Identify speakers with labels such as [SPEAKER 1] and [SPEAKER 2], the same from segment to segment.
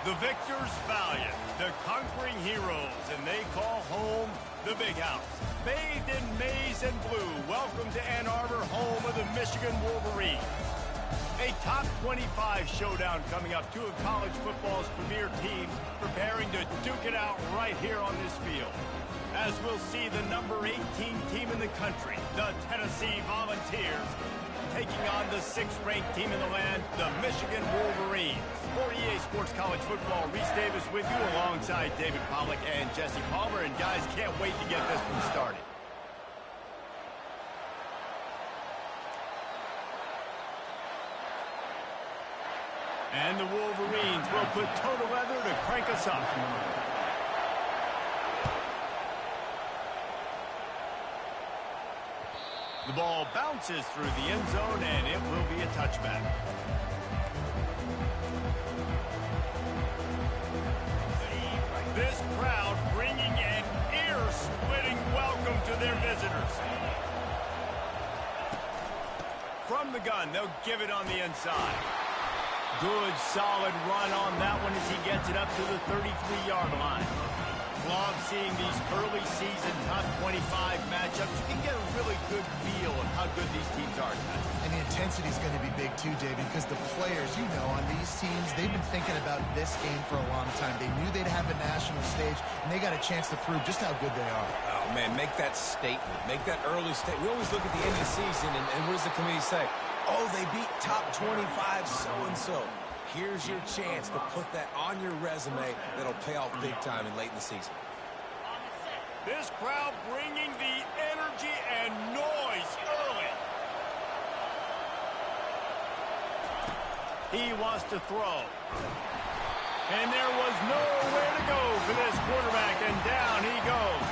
[SPEAKER 1] The victors valiant, the conquering heroes, and they call home the Big House. Bathed in maize and blue, welcome to Ann Arbor, home of the Michigan Wolverines. A top 25 showdown coming up, two of college football's premier teams preparing to to duke it out right here on this field. As we'll see the number 18 team in the country, the Tennessee Volunteers, taking on the 6th-ranked team in the land, the Michigan Wolverines. For EA Sports College Football, Reese Davis with you alongside David Pollack and Jesse Palmer. And guys, can't wait to get this one started. And the Wolverines will put total leather to crank us up. The ball bounces through the end zone, and it will be a touchback. This crowd bringing an ear-splitting welcome to their visitors. From the gun, they'll give it on the inside. Good, solid run on that one as he gets it up to the 33-yard line. Love seeing these early season top 25 matchups. You can get a really good feel of how good these teams are tonight.
[SPEAKER 2] And the intensity is going to be big too, David, because the players, you know, on these teams, they've been thinking about this game for a long time. They knew they'd have a national stage, and they got a chance to prove just how good they are.
[SPEAKER 3] Oh, man, make that statement. Make that early statement. We always look at the end of the season, and what does the committee say? Oh, they beat top 25 so-and-so. Here's your chance to put that on your resume that'll pay off big time and late in the season.
[SPEAKER 1] This crowd bringing the energy and noise early. He wants to throw. And there was nowhere to go for this quarterback, and down he goes.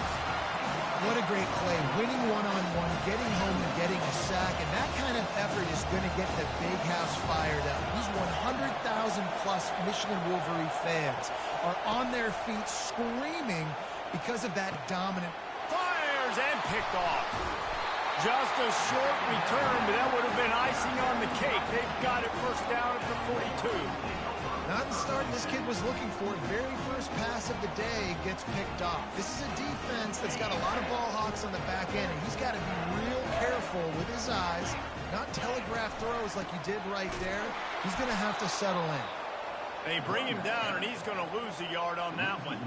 [SPEAKER 2] What a great play. Winning one-on-one, getting home and getting a sack, and that kind of effort is going to get the big house fired up. These 100,000-plus Michigan Wolverine fans are on their feet screaming because of that dominant.
[SPEAKER 1] Fires and picked off. Just a short return, but that would have been icing on the cake. They've got it first down at the 42.
[SPEAKER 2] Not the start this kid was looking for. Very first pass of the day gets picked off. This is a defense that's got a lot of ball hawks on the back end, and he's got to be real careful with his eyes, not telegraph throws like he did right there. He's going to have to settle in.
[SPEAKER 1] They bring him down, and he's going to lose a yard on that one.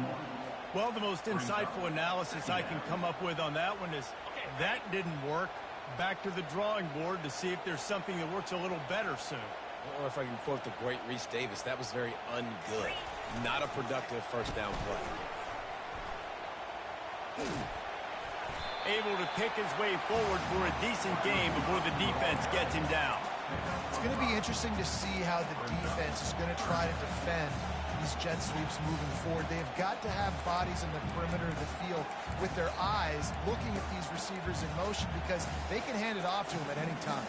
[SPEAKER 1] Well, the most insightful analysis I can come up with on that one is that didn't work. Back to the drawing board to see if there's something that works a little better soon.
[SPEAKER 3] Or if I can quote the great Reese Davis, that was very ungood. Not a productive first down play.
[SPEAKER 1] Able to pick his way forward for a decent game before the defense gets him down.
[SPEAKER 2] It's going to be interesting to see how the defense is going to try to defend these jet sweeps moving forward. They've got to have bodies in the perimeter of the field with their eyes looking at these receivers in motion, because they can hand it off to them at any time.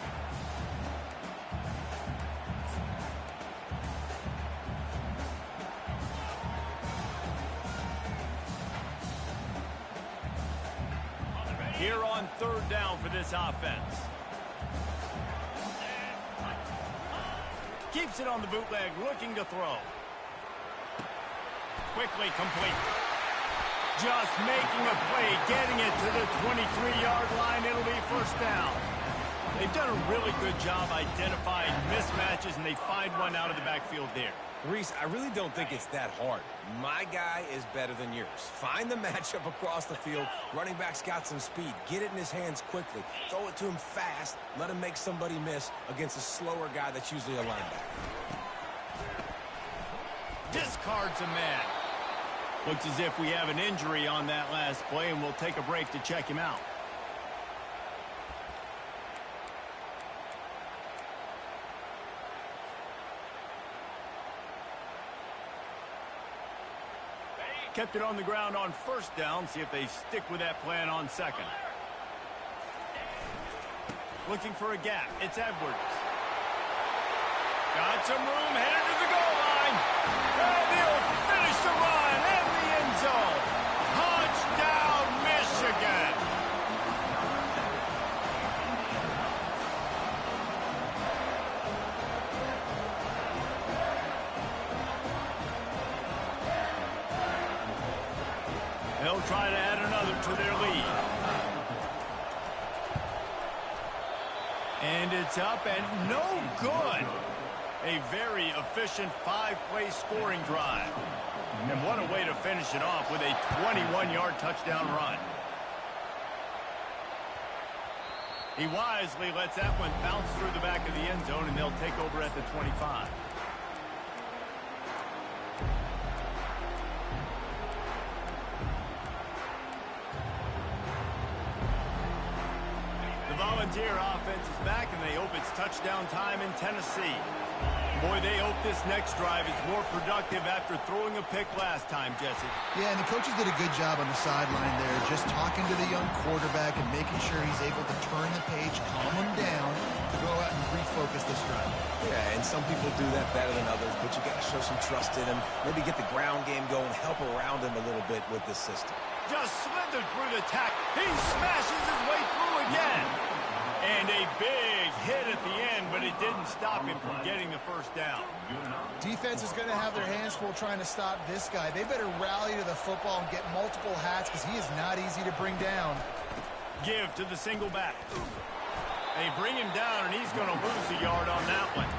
[SPEAKER 1] Here on third down for this offense. Keeps it on the bootleg, looking to throw. Quickly complete. Just making a play, getting it to the 23-yard line. It'll be first down. They've done a really good job identifying mismatches, and they find one out of the backfield there.
[SPEAKER 3] Reese, I really don't think it's that hard. My guy is better than yours. Find the matchup across the field. Running back's got some speed. Get it in his hands quickly. Throw it to him fast. Let him make somebody miss against a slower guy that's usually a linebacker.
[SPEAKER 1] Discards a man. Looks as if we have an injury on that last play, and we'll take a break to check him out. Kept it on the ground on first down. See if they stick with that plan on second. Looking for a gap. It's Edwards. Got some room, headed to the goal line. And he'll finish the run in the end zone. Touchdown, Michigan. They'll try to add another to their lead. And it's up and no good. A very efficient 5-play scoring drive. And what a way to finish it off with a 21-yard touchdown run. He wisely lets that one bounce through the back of the end zone, and they'll take over at the 25. The Volunteer offense is back, and they hope it's touchdown time in Tennessee. Boy, they hope this next drive is more productive after throwing a pick last time, Jesse.
[SPEAKER 2] Yeah, and the coaches did a good job on the sideline there, just talking to the young quarterback and making sure he's able to turn the page, calm him down, to go out and refocus this drive.
[SPEAKER 3] Yeah, and some people do that better than others, but you got to show some trust in him. Maybe get the ground game going, help around him a little bit with this system.
[SPEAKER 1] Just slithered through the tackle. He smashes his way through again. And a big hit at the end, but it didn't stop him from getting the first down.
[SPEAKER 2] Defense is going to have their hands full trying to stop this guy. They better rally to the football and get multiple hats because he is not easy to bring down.
[SPEAKER 1] Give to the single back. They bring him down, and he's going to lose a yard on that one.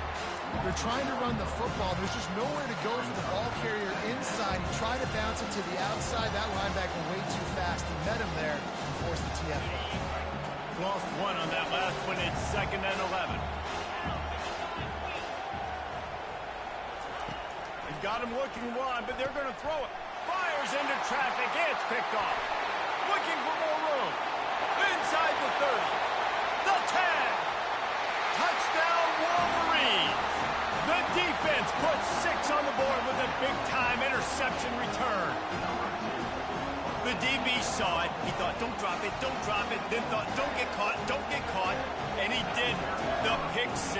[SPEAKER 2] They're trying to run the football. There's just nowhere to go for the ball carrier inside. He tried to bounce it to the outside. That linebacker way too fast. He met him there and forced the TFL.
[SPEAKER 1] Lost one on that last one. It's 2nd and 11. They've got him looking one, but they're going to throw it. Fires into traffic. It's picked off. Looking for more room. Inside the 30. The 10. Touchdown Wolverines. The defense puts 6 on the board with a big-time interception return. The DB saw it. He thought, don't drop it, don't drop it. Then thought, don't get caught, don't get caught. And he did the pick 6.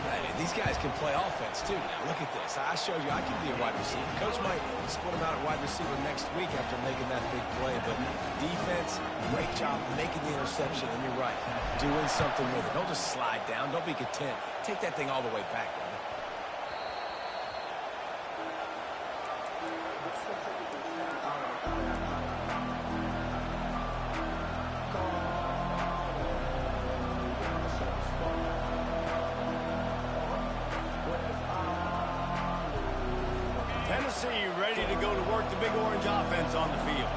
[SPEAKER 3] Hey, these guys can play offense, too. Now, look at this. I showed you I can be a wide receiver. Coach might split him out at wide receiver next week after making that big play. But defense, great job making the interception. And you're right, doing something with it. Don't just slide down. Don't be content. Take that thing all the way back, brother.
[SPEAKER 1] Tennessee ready to go to work the Big Orange offense on the field.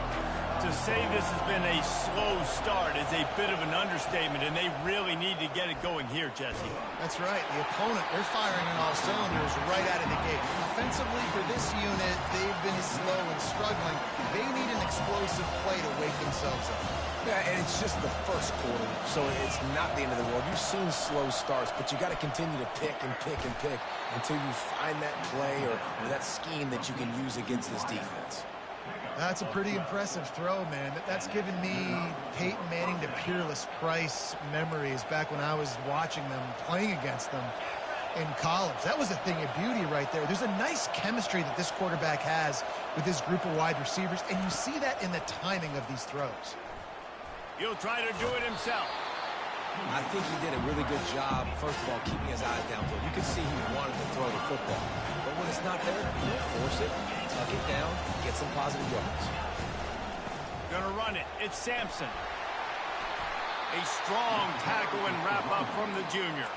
[SPEAKER 1] To say this has been a slow start is a bit of an understatement, and they really need to get it going here, Jesse.
[SPEAKER 2] That's right. The opponent, they're firing on all cylinders right out of the gate. Offensively, for this unit, they've been slow and struggling. They need an explosive play to wake themselves up.
[SPEAKER 3] Yeah, and it's just the first quarter, so it's not the end of the world. You've seen slow starts, but you got to continue to pick and pick and pick until you find that play or that scheme that you can use against this defense.
[SPEAKER 2] That's a pretty impressive throw, man. That's given me Peyton Manning to Peerless Price memories back when I was watching them, playing against them in college. That was a thing of beauty right there. There's a nice chemistry that this quarterback has with his group of wide receivers, and you see that in the timing of these throws.
[SPEAKER 1] He'll try to do it himself.
[SPEAKER 3] I think he did a really good job, first of all, keeping his eyes downfield. You could see he wanted to throw the football. But when it's not there, don't force it, tuck it down, get some positive yards.
[SPEAKER 1] Gonna run it. It's Sampson. A strong tackle and wrap up from the junior.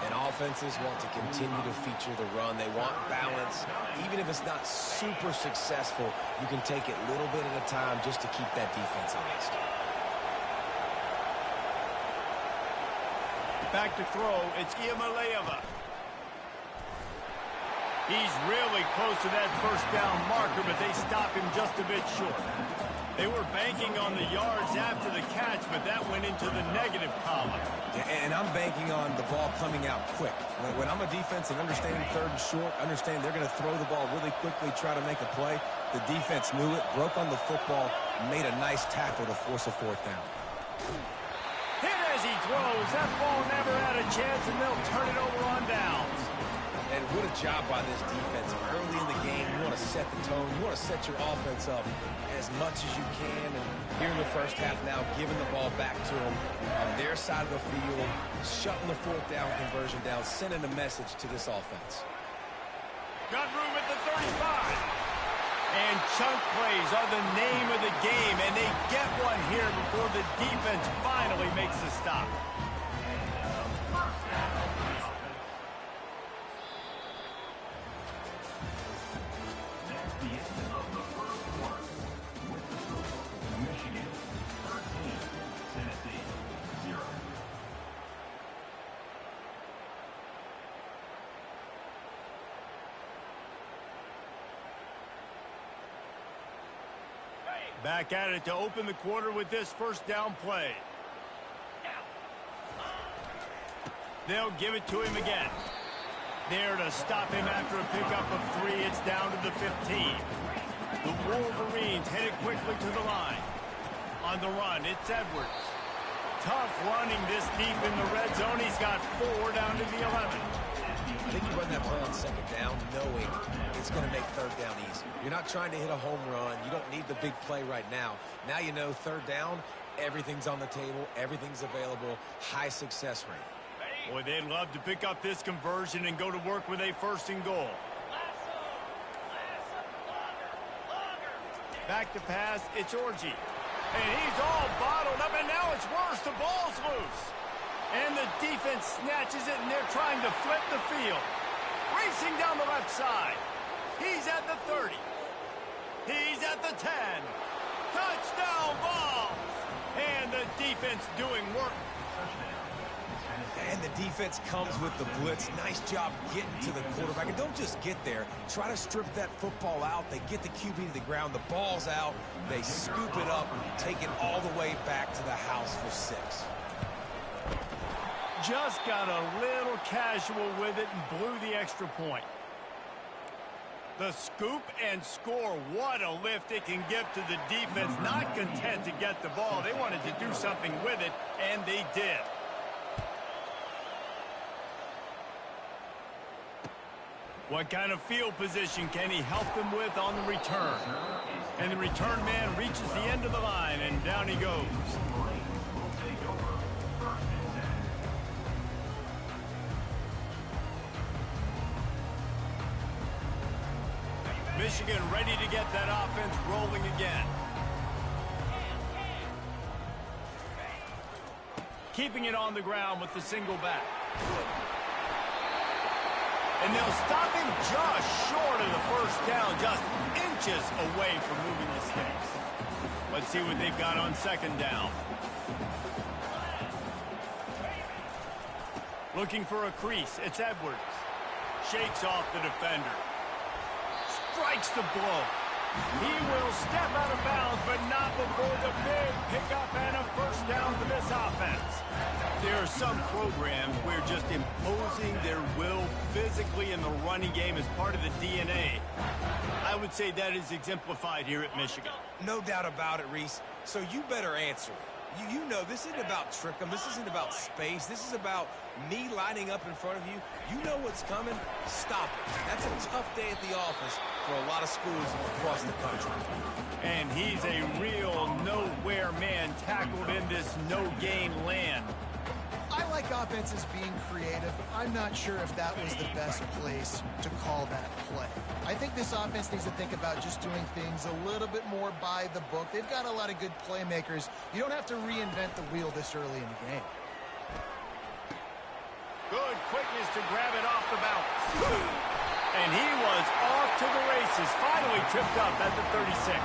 [SPEAKER 3] And offenses want to continue to feature the run. They want balance. Even if it's not super successful, you can take it a little bit at a time just to keep that defense honest.
[SPEAKER 1] Back to throw, it's Iamaleava. He's really close to that first down marker, but they stop him just a bit short. They were banking on the yards after the catch, but that went into the negative column.
[SPEAKER 3] Yeah, and I'm banking on the ball coming out quick. When I'm a defense and understanding third and short, understand they're going to throw the ball really quickly, try to make a play. The defense knew it, broke on the football, made a nice tackle to force a fourth down.
[SPEAKER 1] Hit as he throws. That ball never had a chance, and they'll turn it over on downs.
[SPEAKER 3] And what a job by this defense. Early in the game, you want to set the tone. You want to set your offense up as much as you can. And here in the first half now, giving the ball back to them on their side of the field, shutting the fourth down conversion down, sending a message to this offense.
[SPEAKER 1] Got room at the 35. And chunk plays are the name of the game, and they get one here before the defense finally makes the stop.
[SPEAKER 4] the end of the first quarter. With the score, Michigan 13, Tennessee 0.
[SPEAKER 1] Back at it to open the quarter with this first down play. They'll give it to him again. There to stop him after a pickup of 3. It's down to the 15. The Wolverines headed quickly to the line. On the run, it's Edwards. Tough running this deep in the red zone. He's got 4 down to the 11.
[SPEAKER 3] I think you run that play on second down knowing it's going to make third down easy. You're not trying to hit a home run. You don't need the big play right now. Now you know third down, everything's on the table, everything's available, high success rate.
[SPEAKER 1] Boy, they'd love to pick up this conversion and go to work with a 1st and goal. Back to pass, it's Orji. And he's all bottled up, and now it's worse. The ball's loose. And the defense snatches it, and they're trying to flip the field. Racing down the left side. He's at the 30. He's at the 10. Touchdown ball. And the defense doing work.
[SPEAKER 3] And the defense comes with the blitz. Nice job getting to the quarterback. And don't just get there. Try to strip that football out. They get the QB to the ground. The ball's out. They scoop it up, take it all the way back to the house for 6.
[SPEAKER 1] Just got a little casual with it and blew the extra point. The scoop and score. What a lift it can give to the defense. Not content to get the ball. They wanted to do something with it, and they did. What kind of field position can he help them with on the return? And the return man reaches the end of the line, and down he goes. Michigan ready to get that offense rolling again. Keeping it on the ground with the single back. And they'll stop him just short of the first down, just inches away from moving the sticks. Let's see what they've got on second down. Looking for a crease, it's Edwards. Shakes off the defender. Strikes the blow. He will step out of bounds, but not before the big pickup and a first down for this offense. There are some programs where just imposing their will physically in the running game is part of the DNA. I would say that is exemplified here at Michigan.
[SPEAKER 3] No doubt about it, Reese. So you better answer it. You know this isn't about trick 'em. This isn't about space. This is about me lining up in front of you. You know what's coming. Stop it. That's a tough day at the office for a lot of schools across the country.
[SPEAKER 1] And he's a real nowhere man tackled in this no-gain land.
[SPEAKER 2] I like offenses being creative. I'm not sure if that was the best place to call that play. I think this offense needs to think about just doing things a little bit more by the book. They've got a lot of good playmakers. You don't have to reinvent the wheel this early in the game.
[SPEAKER 1] Good quickness to grab it off the bounce. And he was off to the races, finally tripped up at the 36.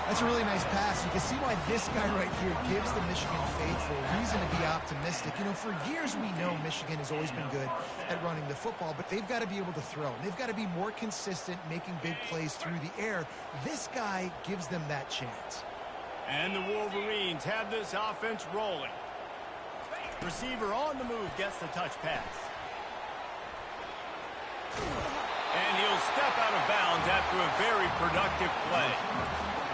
[SPEAKER 2] That's a really nice pass. You can see why this guy right here gives the Michigan faithful reason to be optimistic. You know, for years we know Michigan has always been good at running the football, but they've got to be able to throw. They've got to be more consistent making big plays through the air. This guy gives them that chance.
[SPEAKER 1] And the Wolverines have this offense rolling. Receiver on the move gets the touch pass. And he'll step out of bounds after a very productive play.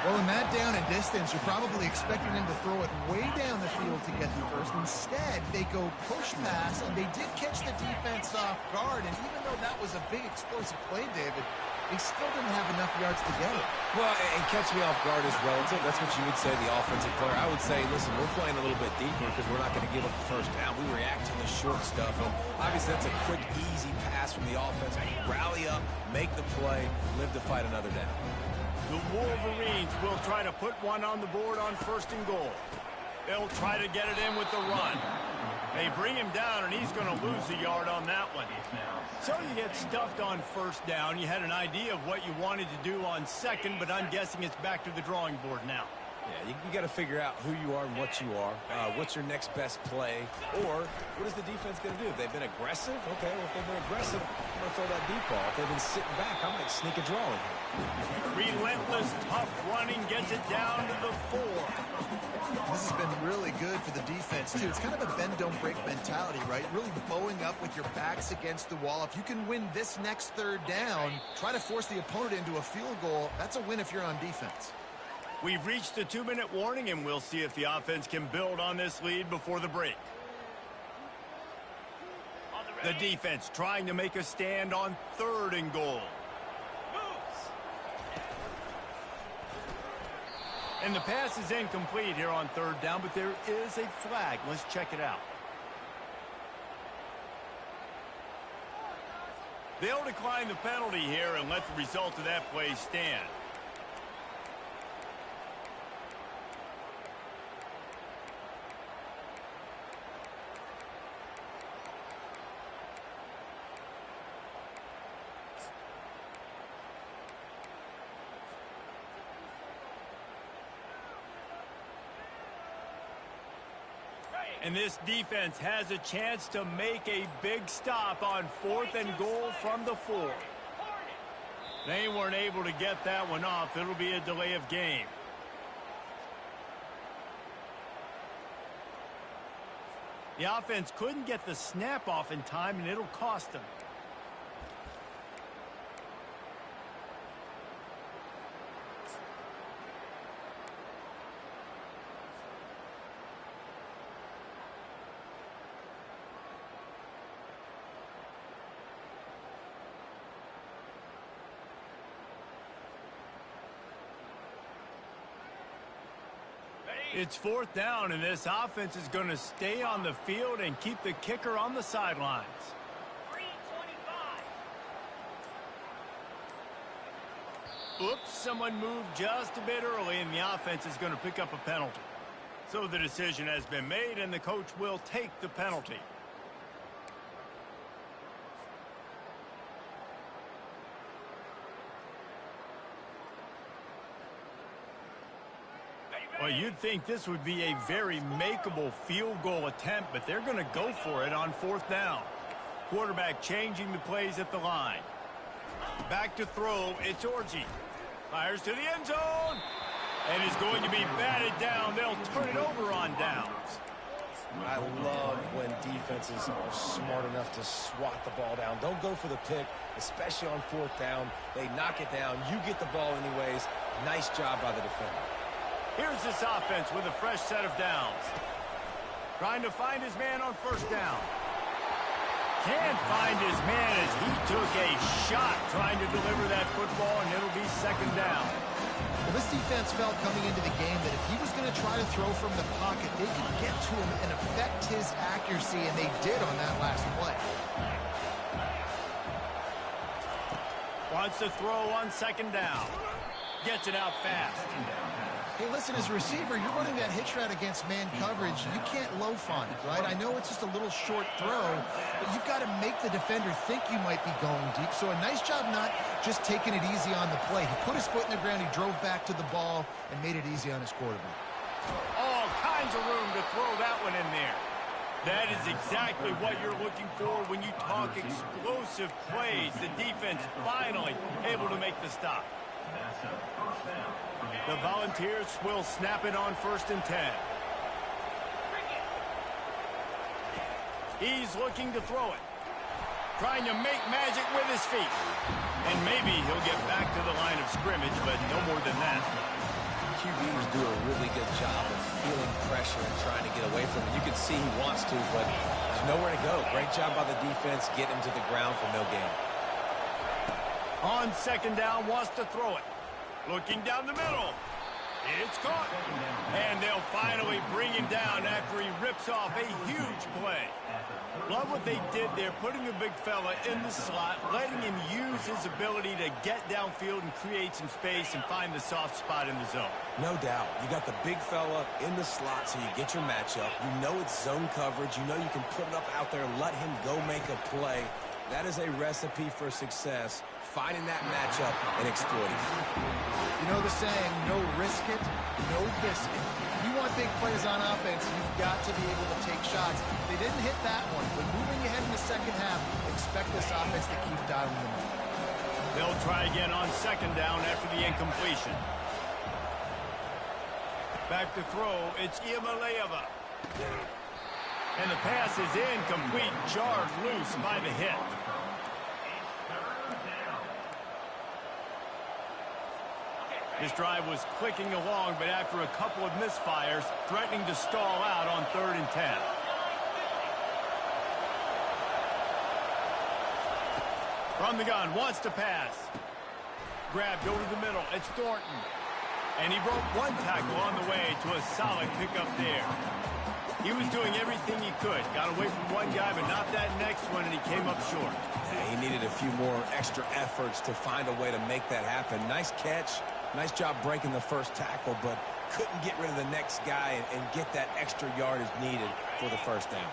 [SPEAKER 2] Well, in that down and distance, you're probably expecting them to throw it way down the field to get the first. Instead, they go push pass, and they did catch the defense off guard. And even though that was a big explosive play, David, they still didn't have enough yards to get it.
[SPEAKER 3] Well, and catch me off guard is relative. That's what you would say, the offensive player. I would say, listen, we're playing a little bit deeper because we're not going to give up the first down. We react to the short stuff. And obviously, that's a quick, easy pass from the offense. Rally up, make the play, live to fight another down.
[SPEAKER 1] The Wolverines will try to put one on the board on 1st and goal. They'll try to get it in with the run. They bring him down, and he's going to lose a yard on that one. So you get stuffed on first down. You had an idea of what you wanted to do on second, but I'm guessing it's back to the drawing board now.
[SPEAKER 3] Yeah, you got to figure out who you are and what you are. What's your next best play? Or what is the defense going to do? If they've been aggressive, okay, well, if they've been aggressive, I'm going to throw that deep ball. If they've been sitting back, I might sneak a draw in here.
[SPEAKER 1] Relentless, tough running gets it down to the 4.
[SPEAKER 2] This has been really good for the defense, too. It's kind of a bend-don't-break mentality, right? Really bowing up with your backs against the wall. If you can win this next third down, try to force the opponent into a field goal, that's a win if you're on defense.
[SPEAKER 1] We've reached the 2-minute warning, and we'll see if the offense can build on this lead before the break. The defense trying to make a stand on 3rd and goal. And the pass is incomplete here on 3rd down, but there is a flag. Let's check it out. They'll decline the penalty here and let the result of that play stand. And this defense has a chance to make a big stop on 4th and goal from the 4. They weren't able to get that one off. It'll be a delay of game. The offense couldn't get the snap off in time, and it'll cost them. It's 4th down, and this offense is going to stay on the field and keep the kicker on the sidelines. 3:25. Oops, someone moved just a bit early, and the offense is going to pick up a penalty. So the decision has been made, and the coach will take the penalty. Well, you'd think this would be a very makeable field goal attempt, but they're going to go for it on 4th down. Quarterback changing the plays at the line. Back to throw, it's Orji. Fires to the end zone, and is going to be batted down. They'll turn it over on downs.
[SPEAKER 3] I love when defenses are smart enough to swat the ball down. Don't go for the pick, especially on 4th down. They knock it down. You get the ball anyways. Nice job by the defender.
[SPEAKER 1] Here's this offense with a fresh set of downs. Trying to find his man on 1st down. Can't find his man as he took a shot trying to deliver that football, and it'll be 2nd down.
[SPEAKER 2] Well, this defense felt coming into the game that if he was going to try to throw from the pocket, they could get to him and affect his accuracy, and they did on that last play.
[SPEAKER 1] Wants to throw on 2nd down. Gets it out fast.
[SPEAKER 2] Hey, listen, as a receiver, you're running that hitch route against man coverage. You can't loaf on it, right? I know it's just a little short throw, but you've got to make the defender think you might be going deep. So a nice job not just taking it easy on the play. He put his foot in the ground, he drove back to the ball, and made it easy on his quarterback.
[SPEAKER 1] All kinds of room to throw that one in there. That is exactly what you're looking for when you talk explosive plays. The defense finally able to make the stop. The Volunteers will snap it on 1st and 10. He's looking to throw it. Trying to make magic with his feet. And maybe he'll get back to the line of scrimmage, but no more than that.
[SPEAKER 3] QBs do a really good job of feeling pressure and trying to get away from it. You can see he wants to, but there's nowhere to go. Great job by the defense, get him to the ground for no gain.
[SPEAKER 1] On 2nd down, wants to throw it. Looking down the middle. It's caught. And they'll finally bring him down after he rips off a huge play. Love what they did there, putting the big fella in the slot, letting him use his ability to get downfield and create some space and find the soft spot in the zone.
[SPEAKER 3] No doubt. You got the big fella in the slot, so you get your matchup. You know it's zone coverage. You know you can put it up out there, let him go make a play. That is a recipe for success, finding that matchup and exploiting.
[SPEAKER 2] You know the saying, no risk it, no biscuit. If you want big plays on offense, you've got to be able to take shots. They didn't hit that one. When moving ahead in the second half, expect this offense to keep dialing them up.
[SPEAKER 1] They'll try again on second down after the incompletion. Back to throw, it's Iamaleava. And the pass is incomplete, jarred loose by the hit. This drive was clicking along, but after a couple of misfires, threatening to stall out on 3rd and 10. From the gun, wants to pass. Grabbed over the middle, it's Thornton. And he broke one tackle on the way to a solid pickup there. He was doing everything he could. Got away from one guy, but not that next one, and he came up short.
[SPEAKER 3] Yeah, he needed a few more extra efforts to find a way to make that happen. Nice catch. Nice job breaking the first tackle, but couldn't get rid of the next guy and get that extra yardage needed for the first down.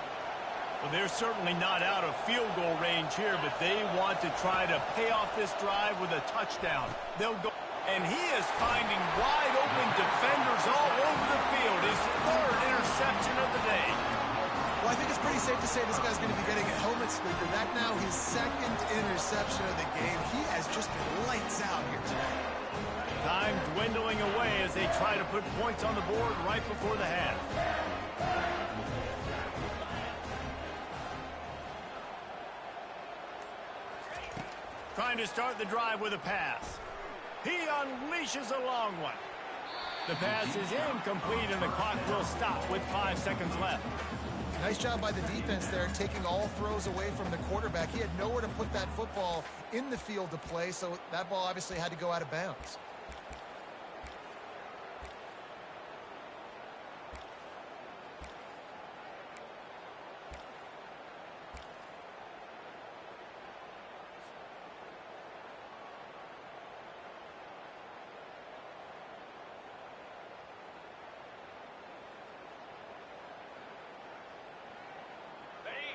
[SPEAKER 1] Well, they're certainly not out of field goal range here, but they want to try to pay off this drive with a touchdown. They'll go, and he is finding wide open defenders all over the field. His 3rd interception of the day.
[SPEAKER 2] Well, I think it's pretty safe to say this guy's going to be getting a helmet squeaker. That now his 2nd interception of the game. He has just been lights out here today.
[SPEAKER 1] Time dwindling away as they try to put points on the board right before the half. Trying to start the drive with a pass. He unleashes a long one. The pass is incomplete and the clock will stop with 5 seconds left.
[SPEAKER 2] Nice job by the defense there, taking all throws away from the quarterback. He had nowhere to put that football in the field to play, so that ball obviously had to go out of bounds.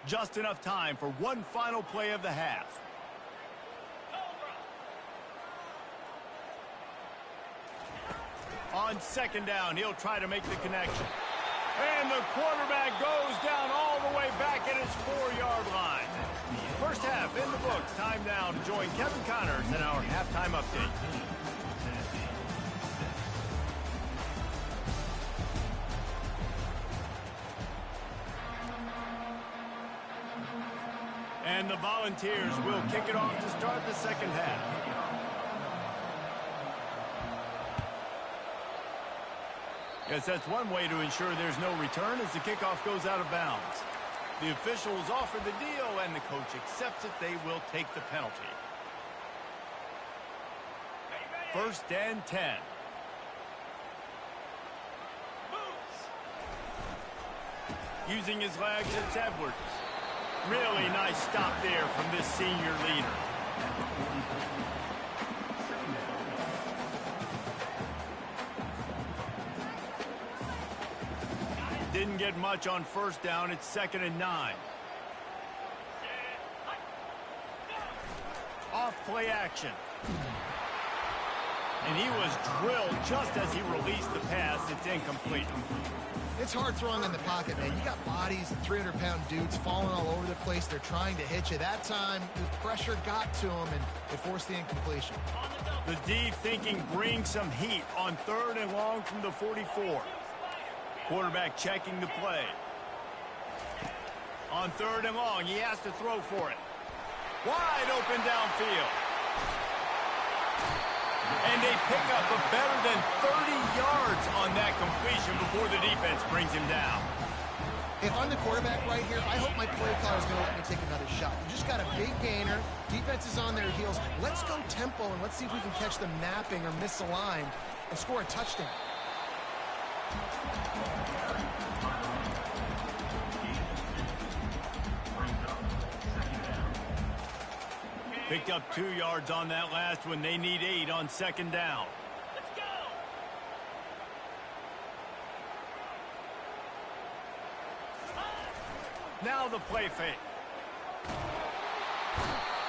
[SPEAKER 1] Just enough time for one final play of the half. On second down, he'll try to make the connection. And the quarterback goes down all the way back at his 4-yard line. First half in the books. Time now to join Kevin Connors in our halftime update. And the Volunteers will kick it off to start the second half. Yes, that's one way to ensure there's no return as the kickoff goes out of bounds. The officials offer the deal, and the coach accepts it. They will take the penalty. 1st and 10. Using his legs, it's Edwards. Really nice stop there from this senior leader. Didn't get much on first down. It's 2nd and 9. Off play action. And he was drilled just as he released the pass. It's incomplete.
[SPEAKER 2] It's hard throwing in the pocket, man. You got bodies and 300-pound dudes falling all over the place. They're trying to hit you. That time, the pressure got to him, and it forced the incompletion.
[SPEAKER 1] The D thinking bring some heat on 3rd and long from the 44. Quarterback checking the play. On 3rd and long, he has to throw for it. Wide open downfield. And they pick up a better than 30 yards on that completion before the defense brings him down.
[SPEAKER 2] If I'm the quarterback right here, I hope my play caller is going to let me take another shot. You just got a big gainer. Defense is on their heels. Let's go tempo, and let's see if we can catch them napping or misaligned and score a touchdown.
[SPEAKER 1] Picked up 2 yards on that last one. They need 8 on second down. Now the play fake.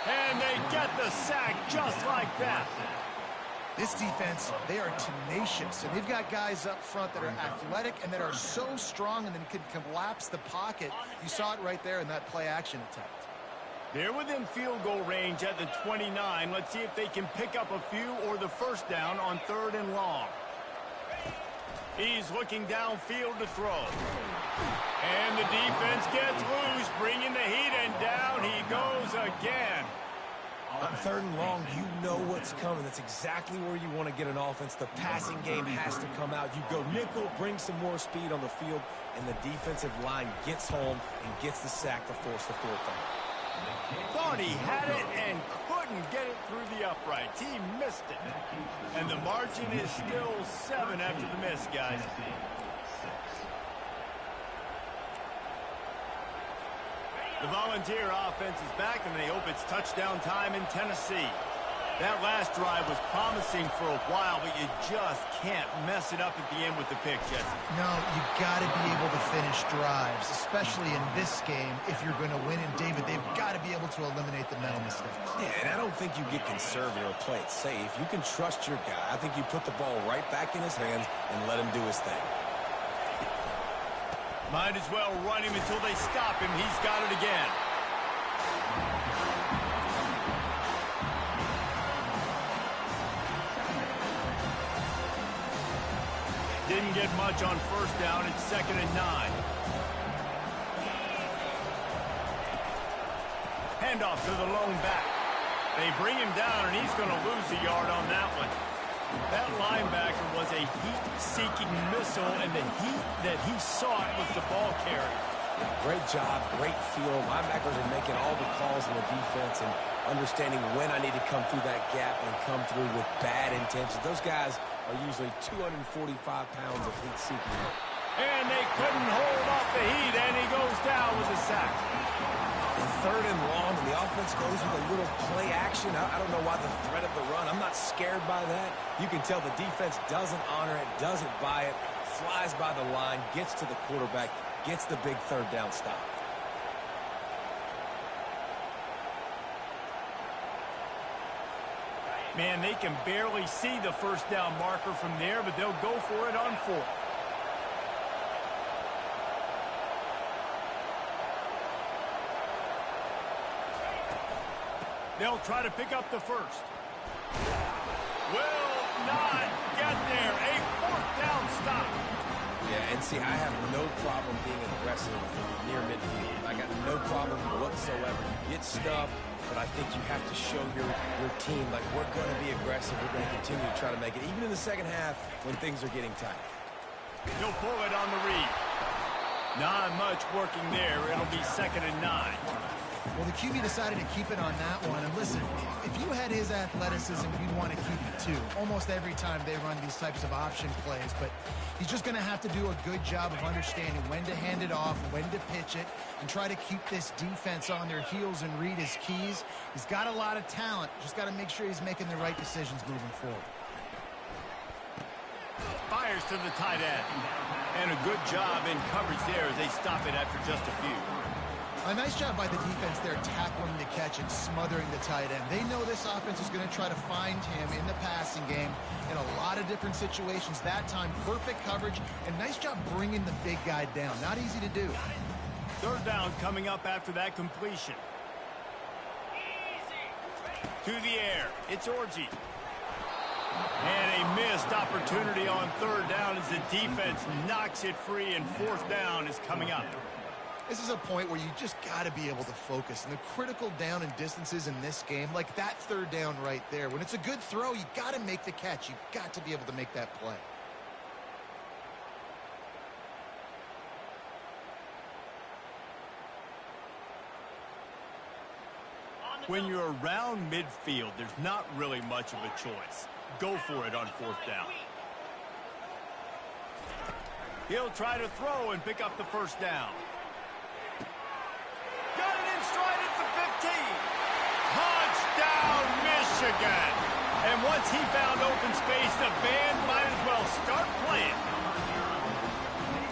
[SPEAKER 1] And they get the sack just like that.
[SPEAKER 2] This defense, they are tenacious, and they've got guys up front that are athletic and that are so strong and then can collapse the pocket. You saw it right there in that play-action attempt.
[SPEAKER 1] They're within field goal range at the 29. Let's see if they can pick up a few or the first down on 3rd and long. He's looking downfield to throw. And the defense gets loose, bringing the heat, and down he goes again.
[SPEAKER 3] On 3rd and long, you know what's coming. That's exactly where you want to get an offense. The passing game has to come out. You go nickel, bring some more speed on the field, and the defensive line gets home and gets the sack to force the 4th down.
[SPEAKER 1] Thought he had it and couldn't get it through the uprights. He missed it. And the margin is still 7 after the miss, guys. The Volunteer offense is back, and they hope it's touchdown time in Tennessee. That last drive was promising for a while, but you just can't mess it up at the end with the pick, Jesse.
[SPEAKER 2] No, you got to be able to finish drives, especially in this game if you're going to win. And, David, they've got to be able to eliminate the mental mistakes.
[SPEAKER 3] Yeah, and I don't think you get conservative or play it safe. You can trust your guy. I think you put the ball right back in his hands and let him do his thing.
[SPEAKER 1] Might as well run him until they stop him. He's got it again. Didn't get much on 1st down. It's 2nd and 9. Handoff to the lone back. They bring him down, and he's going to lose a yard on that one. That linebacker was a heat-seeking missile, and the heat that he sought was the ball carrier.
[SPEAKER 3] Great job, great feel. Linebackers are making all the calls in the defense and understanding when I need to come through that gap and come through with bad intentions. Those guys are usually 245 pounds of heat-seeking.
[SPEAKER 1] And they couldn't hold off the heat, and he goes down with a sack.
[SPEAKER 3] And 3rd and long, and the offense goes with a little play action. I don't know why the threat of the run. I'm not scared by that. You can tell the defense doesn't honor it, doesn't buy it, flies by the line, gets to the quarterback, gets the big 3rd down stop.
[SPEAKER 1] Man, they can barely see the 1st down marker from there, but they'll go for it on 4th. They'll try to pick up the 1st. Will not get there. A 4th down stop.
[SPEAKER 3] Yeah, and see, I have no problem being aggressive near midfield. I got no problem whatsoever. You get stuffed, but I think you have to show your team, like, we're going to be aggressive. We're going to continue to try to make it, even in the 2nd half when things are getting tight.
[SPEAKER 1] He'll pull it on the read. Not much working there. It'll be 2nd and 9.
[SPEAKER 2] Well, the QB decided to keep it on that one. And listen, if you had his athleticism, you'd want to keep it too. Almost every time they run these types of option plays. But he's just going to have to do a good job of understanding when to hand it off, when to pitch it, and try to keep this defense on their heels and read his keys. He's got a lot of talent. Just got to make sure he's making the right decisions moving forward.
[SPEAKER 1] Fires to the tight end. And a good job in coverage there as they stop it after just a few.
[SPEAKER 2] A nice job by the defense there tackling the catch and smothering the tight end. They know this offense is going to try to find him in the passing game in a lot of different situations. That time, perfect coverage, and nice job bringing the big guy down. Not easy to do.
[SPEAKER 1] 3rd down coming up after that completion. To the air. It's Orji. And a missed opportunity on 3rd down as the defense knocks it free, and 4th down is coming up.
[SPEAKER 2] This is a point where you just got to be able to focus. And the critical down and distances in this game, like that 3rd down right there, when it's a good throw, you got to make the catch. You've got to be able to make that play.
[SPEAKER 1] When you're around midfield, there's not really much of a choice. Go for it on 4th down. He'll try to throw and pick up the first down. Got it in stride at the 15. Touchdown, Michigan. And once he found open space, the band might as well start playing.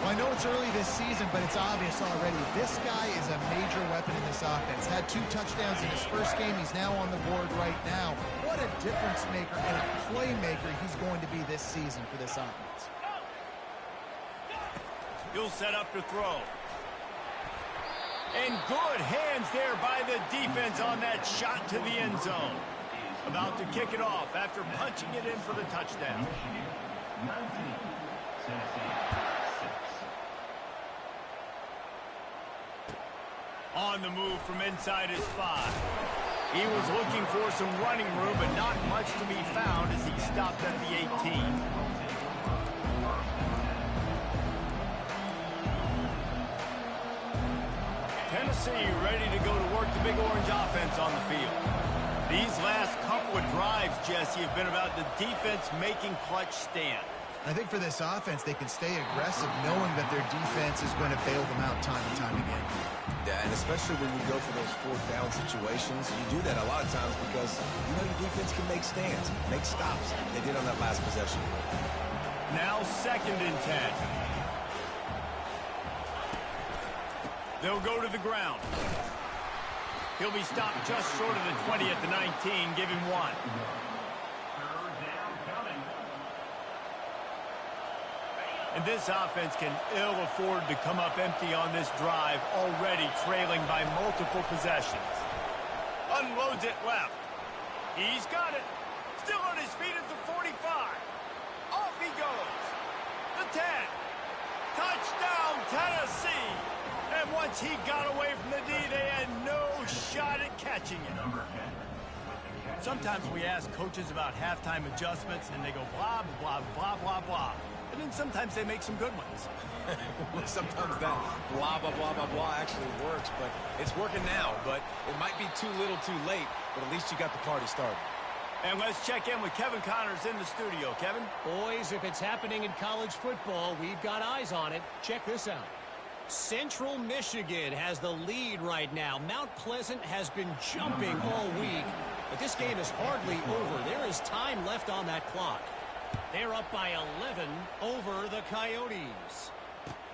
[SPEAKER 2] Well, I know it's early this season, but it's obvious already. This guy is a major weapon in this offense. Had 2 touchdowns in his first game. He's now on the board right now. What a difference maker and a playmaker he's going to be this season for this offense.
[SPEAKER 1] He'll set up to throw. And good hands there by the defense on that shot to the end zone. About to kick it off after punching it in for the touchdown.
[SPEAKER 4] Michigan 19, Tennessee 6.
[SPEAKER 1] On the move from inside his 5. He was looking for some running room, but not much to be found as he stopped at the 18. Tennessee ready to go to work the Big Orange offense on the field. These last couple of drives, Jesse, have been about the defense making clutch stand.
[SPEAKER 2] I think for this offense, they can stay aggressive knowing that their defense is going to bail them out time and time again.
[SPEAKER 3] Yeah, and especially when you go for those 4th down situations, you do that a lot of times because you know your defense can make stands, make stops. They did on that last possession.
[SPEAKER 1] Now 2nd and 10. They'll go to the ground. He'll be stopped just short of the 20 at the 19. Give him 1. And this offense can ill afford to come up empty on this drive, already trailing by multiple possessions. Unloads it left. He's got it. Still on his feet at the 45. Off he goes. The 10. Touchdown, Tennessee. And once he got away from the D, they had no shot at catching it. Sometimes we ask coaches about halftime adjustments, and they go blah, blah, blah, blah, blah. And then sometimes they make some good ones.
[SPEAKER 3] Sometimes that blah, blah, blah, blah, blah actually works, but it's working now. But it might be too little too late, but at least you got the party started.
[SPEAKER 1] And let's check in with Kevin Connors in the studio. Kevin?
[SPEAKER 5] Boys, if it's happening in college football, we've got eyes on it. Check this out. Central Michigan has the lead right now. Mount Pleasant has been jumping all week, but this game is hardly over. There is time left on that clock. They're up by 11 over the Coyotes.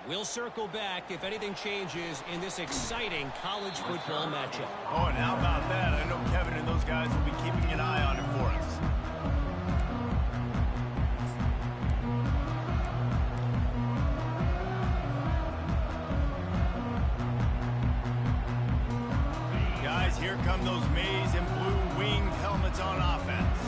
[SPEAKER 5] We'll circle back if anything changes in this exciting college football matchup.
[SPEAKER 1] Oh, and how about that? I know Kevin and those guys will be keeping an eye on it for us. Guys, here come those maize and blue winged helmets on offense.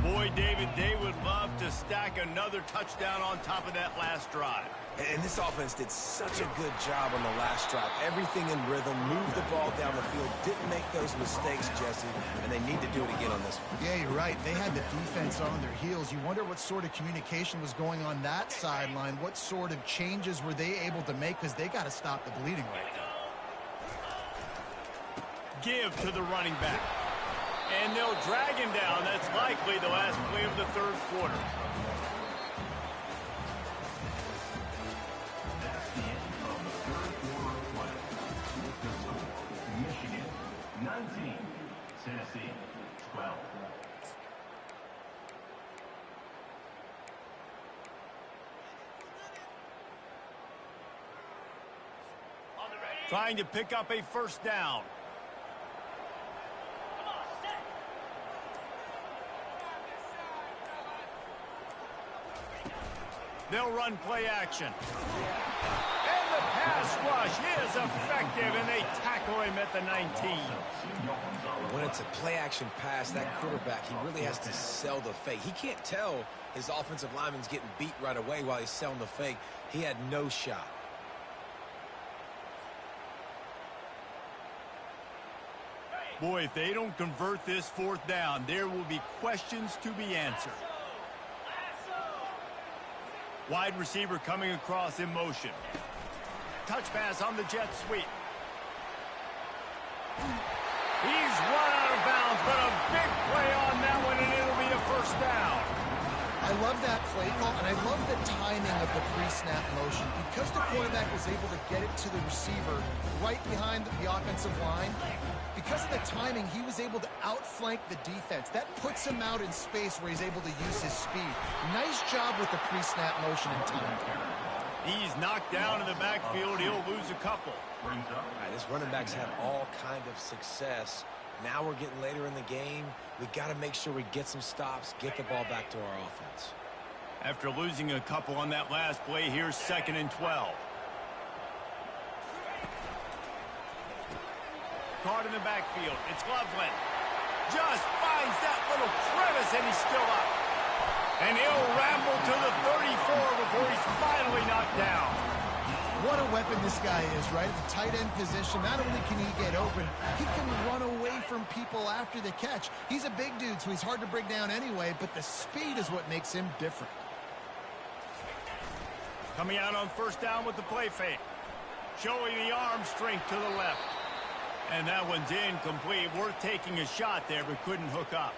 [SPEAKER 1] Boy, David, they would love to stack another touchdown on top of that last drive.
[SPEAKER 3] And this offense did such a good job on the last drive. Everything in rhythm, moved the ball down the field, didn't make those mistakes, Jesse, and they need to do it again on this one.
[SPEAKER 2] Yeah, you're right. They had the defense on their heels. You wonder what sort of communication was going on that sideline. What sort of changes were they able to make? Because they got to stop the bleeding right now.
[SPEAKER 1] Give to the running back. And they'll drag him down. That's likely the last play of the third quarter.
[SPEAKER 4] That's the end of the third quarter of play. With the score, Michigan 19, Tennessee 12.
[SPEAKER 1] Trying to pick up a first down. They'll run play action. And the pass rush is effective, and they tackle him at the 19.
[SPEAKER 3] When it's a play-action pass, that quarterback, he really has to sell the fake. He can't tell his offensive lineman's getting beat right away while he's selling the fake. He had no shot.
[SPEAKER 1] Boy, if they don't convert this fourth down, there will be questions to be answered. Wide receiver coming across in motion. Touch pass on the jet sweep. He's run out of bounds, but a big play on that one, and it'll be a first down.
[SPEAKER 2] I love love that play call, and I love the timing of the pre-snap motion. Because the quarterback was able to get it to the receiver right behind the offensive line, because of the timing, he was able to outflank the defense. That puts him out in space where he's able to use his speed. Nice job with the pre-snap motion and timing.
[SPEAKER 1] He's knocked down in the backfield. He'll lose a couple.
[SPEAKER 3] All right, this running back's had all kind of success. Now we're getting later in the game. We got to make sure we get some stops, get the ball back to our offense.
[SPEAKER 1] After losing a couple on that last play, here's 2nd and 12. Caught in the backfield. It's Loveland. Just finds that little crevice, and he's still up. And he'll ramble to the 34 before he's finally knocked down.
[SPEAKER 2] What a weapon this guy is, right? At the tight end position, not only can he get open, he can run away from people after the catch. He's a big dude, so he's hard to bring down anyway, but the speed is what makes him different.
[SPEAKER 1] Coming out on 1st down with the play fake. Showing the arm strength to the left. And that one's incomplete. Worth taking a shot there, but couldn't hook up.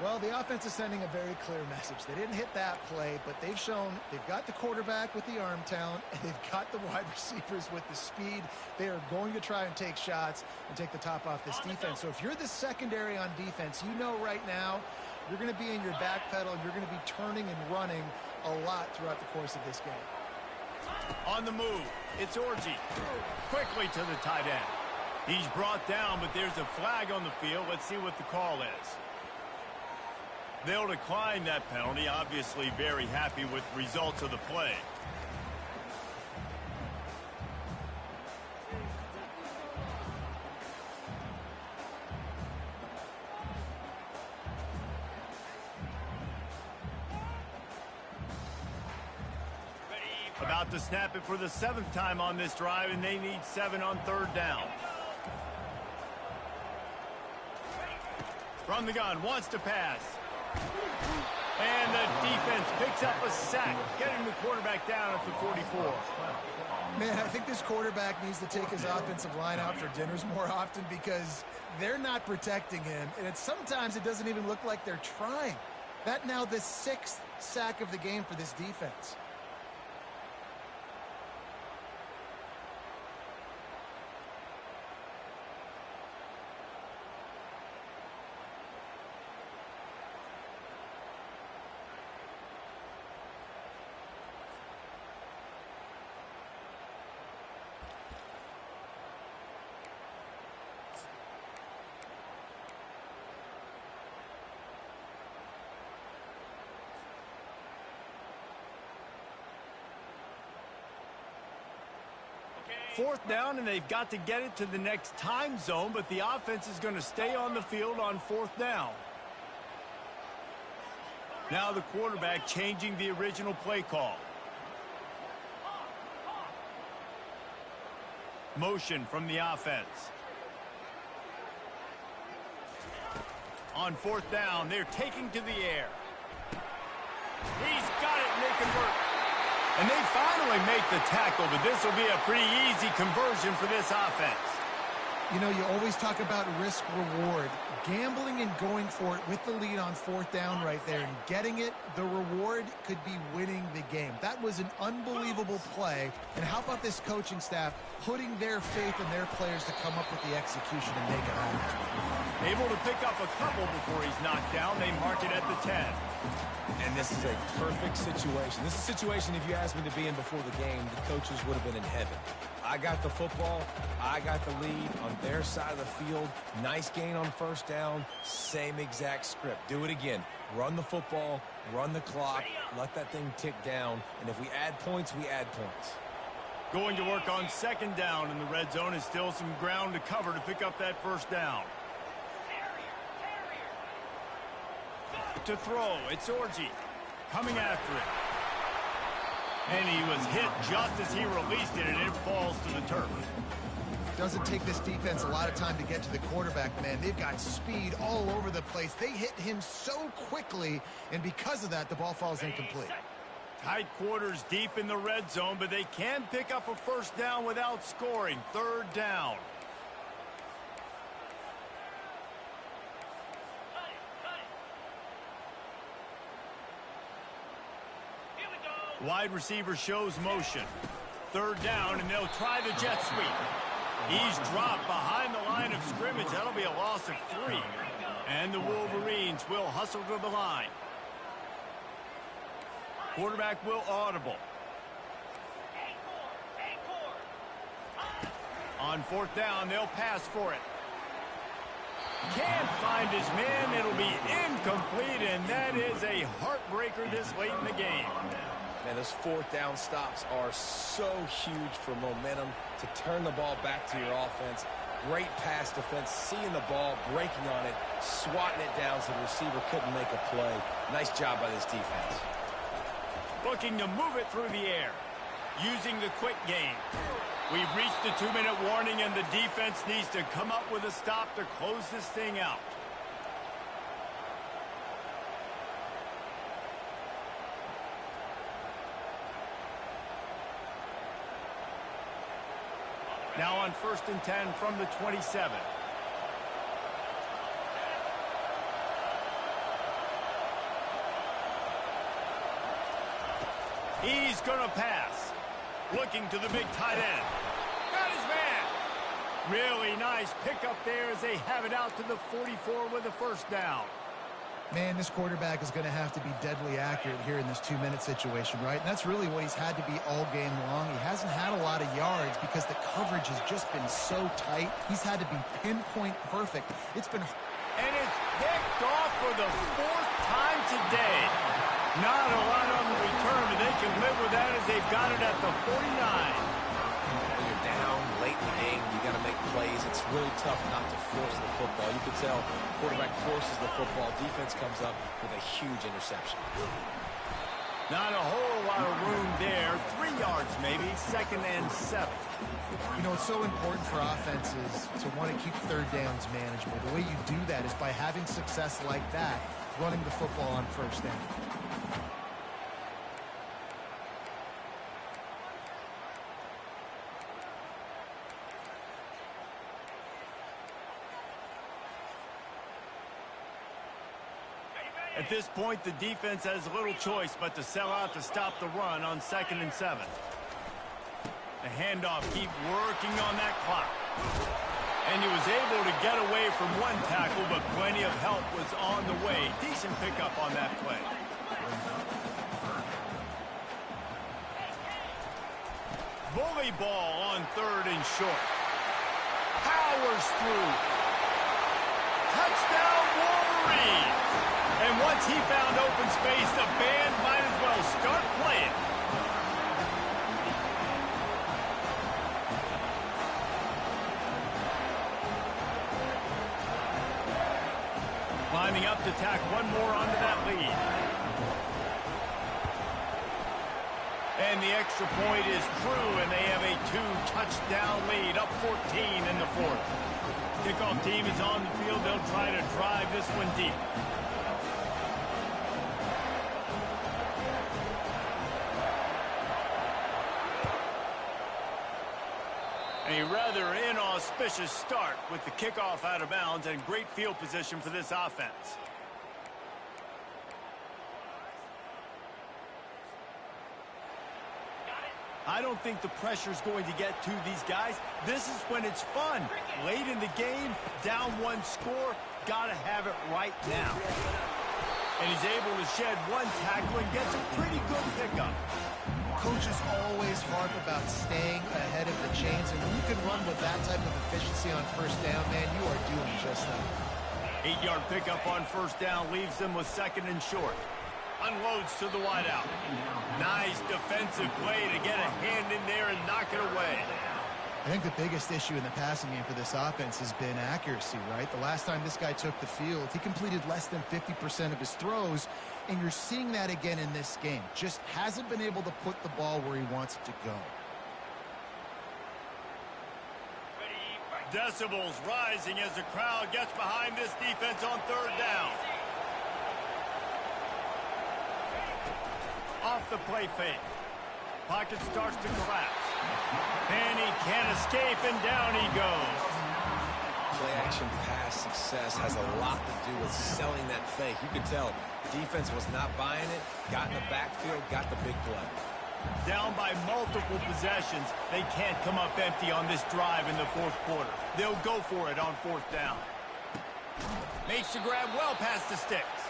[SPEAKER 2] Well, the offense is sending a very clear message. They didn't hit that play, but they've shown they've got the quarterback with the arm talent, and they've got the wide receivers with the speed. They are going to try and take shots and take the top off this defense. So if you're the secondary on defense, you know right now you're going to be in your back pedal, and you're going to be turning and running a lot throughout the course of this game.
[SPEAKER 1] On the move, it's Orji. Quickly to the tight end. He's brought down, but there's a flag on the field. Let's see what the call is. They'll decline that penalty. Obviously very happy with the results of the play. About to snap it for the 7th time on this drive, and they need 7 on 3rd down. From the gun, wants to pass. And the defense picks up a sack, getting the quarterback down at the 44.
[SPEAKER 2] Man, I think this quarterback needs to take his offensive line out for dinners more often because they're not protecting him. And sometimes it doesn't even look like they're trying. That now the 6th sack of the game for this defense.
[SPEAKER 1] Fourth down, and they've got to get it to the next time zone, but the offense is going to stay on the field on 4th down. Now the quarterback changing the original play call. Motion from the offense. On 4th down, they're taking to the air. He's got it, and they convert. And they finally make the tackle, but this will be a pretty easy conversion for this offense.
[SPEAKER 2] You know, you always talk about risk-reward. Gambling and going for it with the lead on 4th down right there and getting it, the reward could be winning the game. That was an unbelievable play. And how about this coaching staff putting their faith in their players to come up with the execution and make it happen?
[SPEAKER 1] Able to pick up a couple before he's knocked down. They mark it at the 10.
[SPEAKER 3] And this is a perfect situation. This is a situation, if you asked me to be in before the game, the coaches would have been in heaven. I got the football. I got the lead on their side of the field. Nice gain on 1st down. Same exact script. Do it again. Run the football, run the clock, let that thing tick down. And if we add points, we add points.
[SPEAKER 1] Going to work on 2nd down, and the red zone is still some ground to cover to pick up that 1st down. To throw, it's Orji coming after it. And he was hit just as he released it, and it falls to the turf.
[SPEAKER 2] Doesn't take this defense a lot of time to get to the quarterback, man. They've got speed all over the place. They hit him so quickly, and because of that, the ball falls incomplete.
[SPEAKER 1] Tight quarters deep in the red zone, but they can pick up a 1st down without scoring. 3rd down. Wide receiver shows motion. Third down, and they'll try the jet sweep. He's dropped behind the line of scrimmage. That'll be a loss of 3. And the Wolverines will hustle to the line. Quarterback will audible. On fourth down, they'll pass for it. Can't find his man. It'll be incomplete, and that is a heartbreaker this late in the game.
[SPEAKER 3] Man, those fourth down stops are so huge for momentum to turn the ball back to your offense. Great pass defense, seeing the ball, breaking on it, swatting it down so the receiver couldn't make a play. Nice job by this defense.
[SPEAKER 1] Looking to move it through the air, using the quick game. We've reached the 2-minute warning, and the defense needs to come up with a stop to close this thing out. Now on 1st and 10 from the 27. He's going to pass. Looking to the big tight end. Got his man. Really nice pickup there as they have it out to the 44 with a first down.
[SPEAKER 2] Man, this quarterback is going to have to be deadly accurate here in this 2-minute situation, right? And that's really what he's had to be all game long. He hasn't had a lot of yards because the coverage has just been so tight. He's had to be pinpoint perfect. It's been...
[SPEAKER 1] And it's picked off for the 4th time today. Not a lot on the return, but they can live with that as they've got it at the 49.
[SPEAKER 3] When you're down late in the game, you got to make plays. It's really tough not to force the football. You can tell quarterback forces the football. Defense comes up with a huge interception.
[SPEAKER 1] Not a whole lot of room there. 3 yards maybe, 2nd and 7.
[SPEAKER 2] You know, it's so important for offenses to want to keep third downs manageable. The way you do that is by having success like that, running the football on first down.
[SPEAKER 1] At this point, the defense has little choice but to sell out to stop the run on 2nd and 7. The handoff, keep working on that clock. And he was able to get away from one tackle, but plenty of help was on the way. Decent pickup on that play. Bully ball on 3rd and short. Powers through. Touchdown, Wolverines! And once he found open space, the band might as well start playing. Climbing up to tack one more onto that lead. And the extra point is true, and they have a 2-touchdown lead, up 14 in the 4th. Kickoff team is on the field. They'll try to drive this one deep. A rather inauspicious start with the kickoff out of bounds and great field position for this offense. I don't think the pressure's going to get to these guys. This is when it's fun. Late in the game, down 1 score, gotta have it right now. And he's able to shed 1 tackle and gets a pretty good pickup.
[SPEAKER 2] Coaches always harp about staying ahead of the chains, and when you can run with that type of efficiency on first down, man, you are doing just that.
[SPEAKER 1] 8-yard pickup on first down leaves them with 2nd and short. Unloads to the wideout. Nice defensive play to get a hand in there and knock it away.
[SPEAKER 2] I think the biggest issue in the passing game for this offense has been accuracy, right? The last time this guy took the field, he completed less than 50% of his throws, and you're seeing that again in this game. Just hasn't been able to put the ball where he wants it to go.
[SPEAKER 1] Decibels rising as the crowd gets behind this defense on 3rd down. Off the play fake. Pocket starts to collapse. And he can't escape, and down he goes.
[SPEAKER 3] play-action pass success has a lot to do with selling that fake. You could tell defense was not buying it, got in the backfield, got the big play.
[SPEAKER 1] Down by multiple possessions, they can't come up empty on this drive in the fourth quarter. They'll go for it on fourth down. Makes the grab well past the sticks.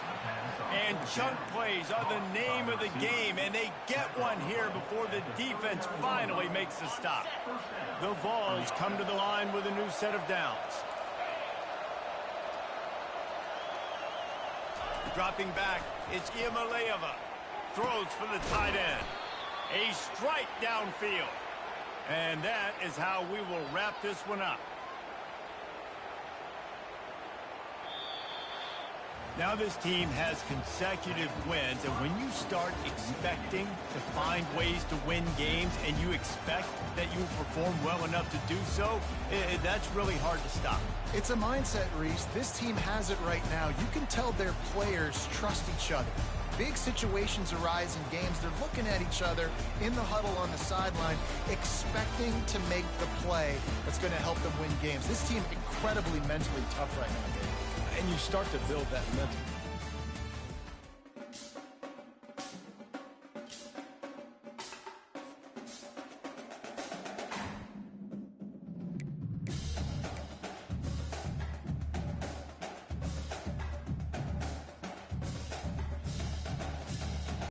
[SPEAKER 1] And chunk plays are the name of the game, and they get one here before the defense finally makes the stop. The Vols come to the line with a new set of downs. Dropping back, it's Iamaleava. Throws for the tight end. A strike downfield. And that is how we will wrap this one up. Now this team has consecutive wins, and when you start expecting to find ways to win games and you expect that you will perform well enough to do so, that's really hard to stop.
[SPEAKER 2] It's a mindset, Reese. This team has it right now. You can tell their players trust each other. Big situations arise in games. They're looking at each other in the huddle on the sideline, expecting to make the play that's going to help them win games. This team incredibly mentally tough right now, Dave.
[SPEAKER 3] And you start to build that mental